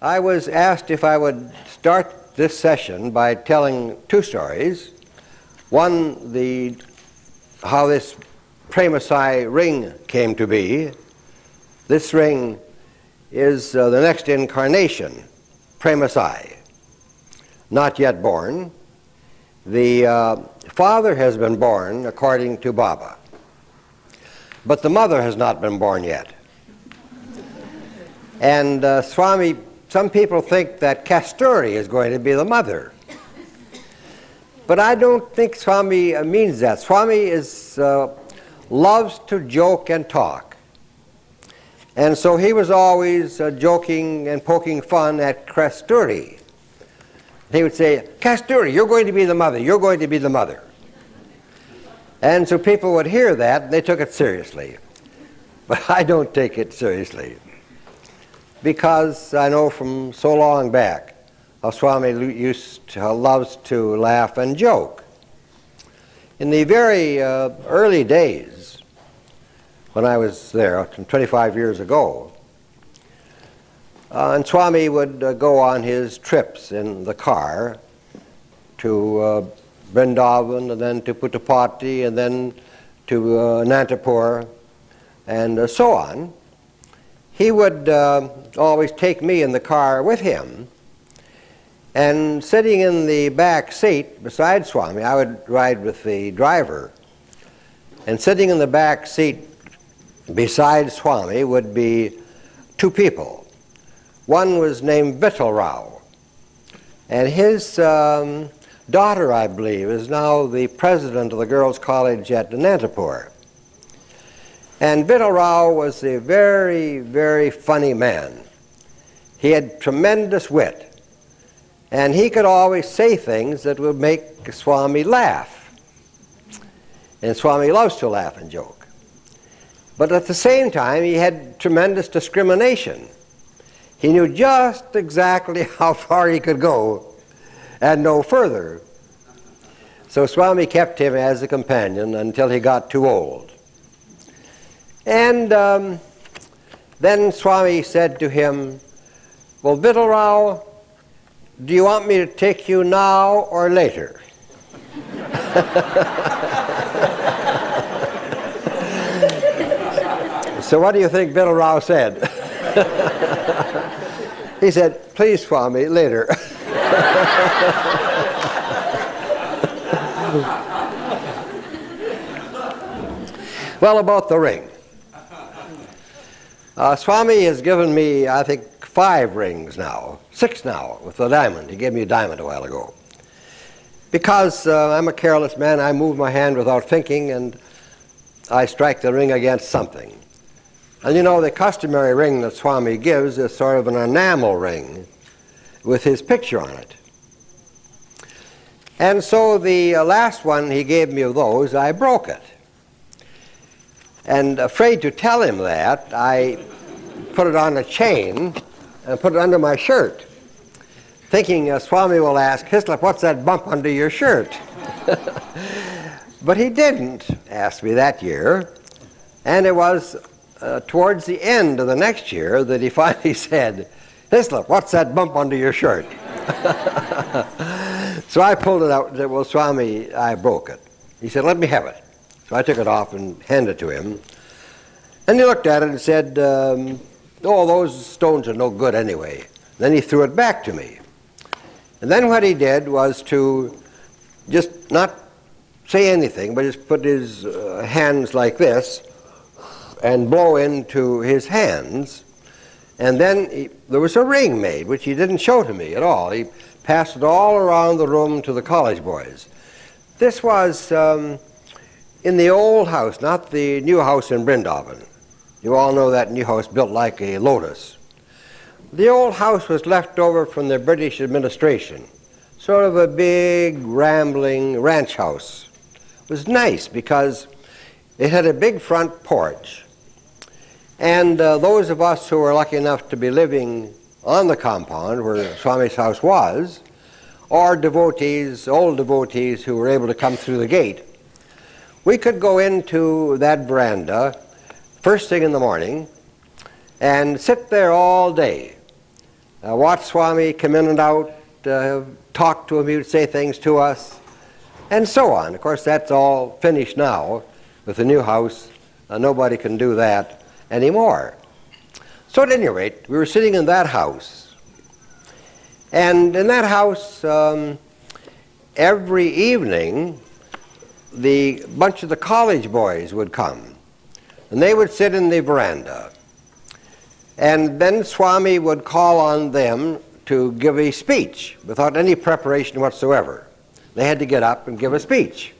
I was asked if I would start this session by telling two stories. One, how this Prem Sai ring came to be. This ring is the next incarnation, Prem Sai, not yet born. The father has been born according to Baba, but the mother has not been born yet. And Swami, some people think that Kasturi is going to be the mother. But I don't think Swami means that. Swami loves to joke and talk. And so he was always joking and poking fun at Kasturi. He would say, Kasturi, you're going to be the mother, you're going to be the mother. And so people would hear that and they took it seriously. But I don't take it seriously, because I know from so long back how Swami loves to laugh and joke. In the very early days, when I was there, 25 years ago, and Swami would go on his trips in the car to Vrindavan, and then to Puttapati, and then to Anantapur, and so on. He would always take me in the car with him, and sitting in the back seat beside Swami, I would ride with the driver, and sitting in the back seat beside Swami would be two people. One was named Vittal Rao, and his daughter, I believe, is now the president of the Girls' College at Anantapur. And Vittal Rao was a very, very funny man. He had tremendous wit, and he could always say things that would make Swami laugh. And Swami loves to laugh and joke. But at the same time, he had tremendous discrimination. He knew just exactly how far he could go and no further. So Swami kept him as a companion until he got too old. And then Swami said to him, well, Vittal Rao, do you want me to take you now or later? So what do you think Vittal Rao said? He said, please, Swami, later. Well, about the ring. Swami has given me, I think, 5 rings now, 6 now, with the diamond. He gave me a diamond a while ago. Because I'm a careless man, I move my hand without thinking, and I strike the ring against something. And you know, the customary ring that Swami gives is sort of an enamel ring with his picture on it. And so the last one he gave me of those, I broke it. And afraid to tell him that, I put it on a chain and put it under my shirt, thinking Swami will ask, Hislop, what's that bump under your shirt? But he didn't ask me that year, and it was towards the end of the next year that he finally said, Hislop, what's that bump under your shirt? So I pulled it out and said, well, Swami, I broke it. He said, let me have it. So I took it off and handed it to him. And he looked at it and said, oh, those stones are no good anyway. Then he threw it back to me. And then what he did was to just not say anything, but just put his hands like this and blow into his hands. And then there was a ring made, which he didn't show to me at all. He passed it all around the room to the college boys. This was in the old house, not the new house in Vrindavan. You all know that new house built like a lotus. The old house was left over from the British administration, sort of a big, rambling ranch house. It was nice because it had a big front porch. And those of us who were lucky enough to be living on the compound where Swami's house was, or devotees, old devotees who were able to come through the gate, we could go into that veranda first thing in the morning and sit there all day watch Swami come in and out, talk to him, he would say things to us, and so on. Of course, that's all finished now with the new house. Nobody can do that anymore. So at any rate, we were sitting in that house. And in that house, every evening, the bunch of the college boys would come. And they would sit in the veranda. And then Swami would call on them to give a speech without any preparation whatsoever. They had to get up and give a speech.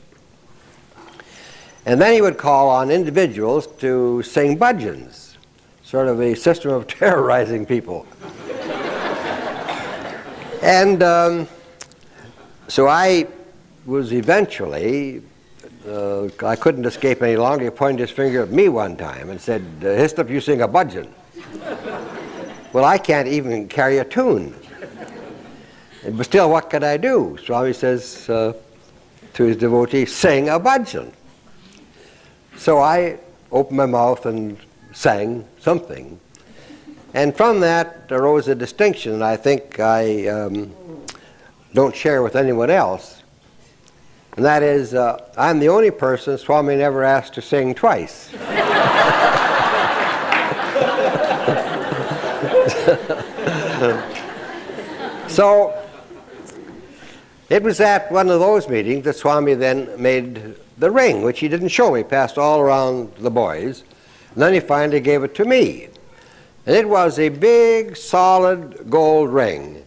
And then he would call on individuals to sing bhajans, sort of a system of terrorizing people. And so I was eventually, I couldn't escape any longer. He pointed his finger at me one time and said, "Hislop, you sing a bhajan." Well, I can't even carry a tune. But still, what could I do? Swami says to his devotee, "Sing a bhajan." So I opened my mouth and sang something. And from that arose a distinction I think I don't share with anyone else. And that is, I'm the only person Swami never asked to sing twice. So it was at one of those meetings that Swami then made the ring, which he didn't show me, passed all around the boys. And then he finally gave it to me. And it was a big, solid gold ring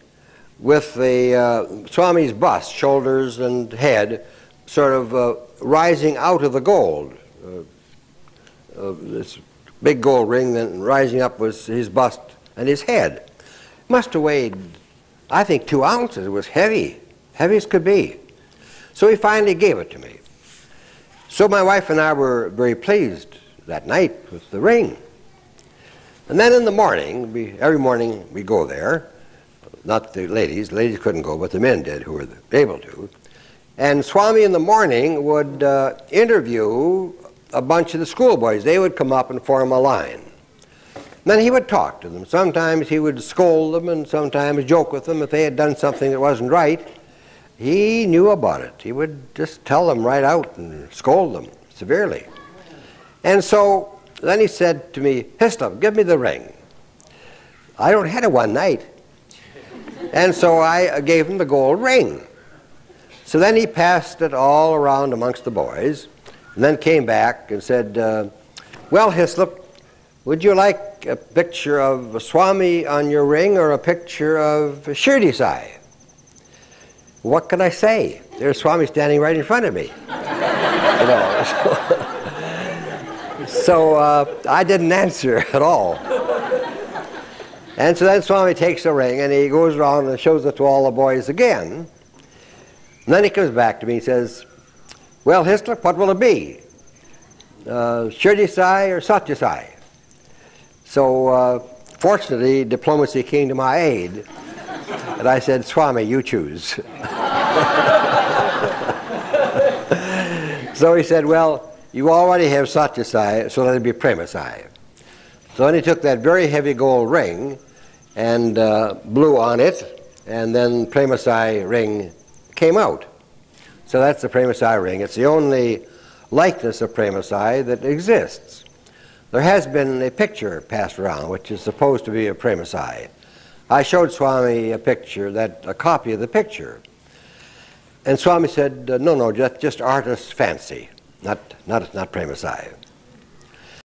with the Swami's bust, shoulders and head, sort of rising out of the gold. This big gold ring, then rising up was his bust and his head. It must have weighed, I think, 2 ounces. It was heavy, heavy as could be. So he finally gave it to me. So my wife and I were very pleased that night with the ring. And then in the morning, every morning we go there, not the ladies couldn't go, but the men did who were able to. And Swami in the morning would interview a bunch of the schoolboys. They would come up and form a line. And then he would talk to them. Sometimes he would scold them and sometimes joke with them if they had done something that wasn't right. He knew about it. He would just tell them right out and scold them severely. And so then he said to me, "Hislop, give me the ring." I only had it one night. And so I gave him the gold ring. So then he passed it all around amongst the boys and then came back and said, "Well, Hislop, would you like a picture of Swami on your ring or a picture of Shirdi Sai?" What could I say? There's Swami standing right in front of me. You know, so I didn't answer at all. And so then Swami takes the ring and he goes around and shows it to all the boys again. And then he comes back to me and says, "Well, Hislop, what will it be? Shirdi Sai or Satya Sai?" So fortunately, diplomacy came to my aid. And I said, "Swami, you choose." So he said, "Well, you already have Satya Sai, so let it be Prem Sai." So then he took that very heavy gold ring and blew on it, and then Prem Sai ring came out. So that's the Prem Sai ring. It's the only likeness of Prem Sai that exists. There has been a picture passed around, which is supposed to be a Prem Sai. I showed Swami a picture, a copy of the picture. And Swami said, no, just artist's fancy, not Prem Sai.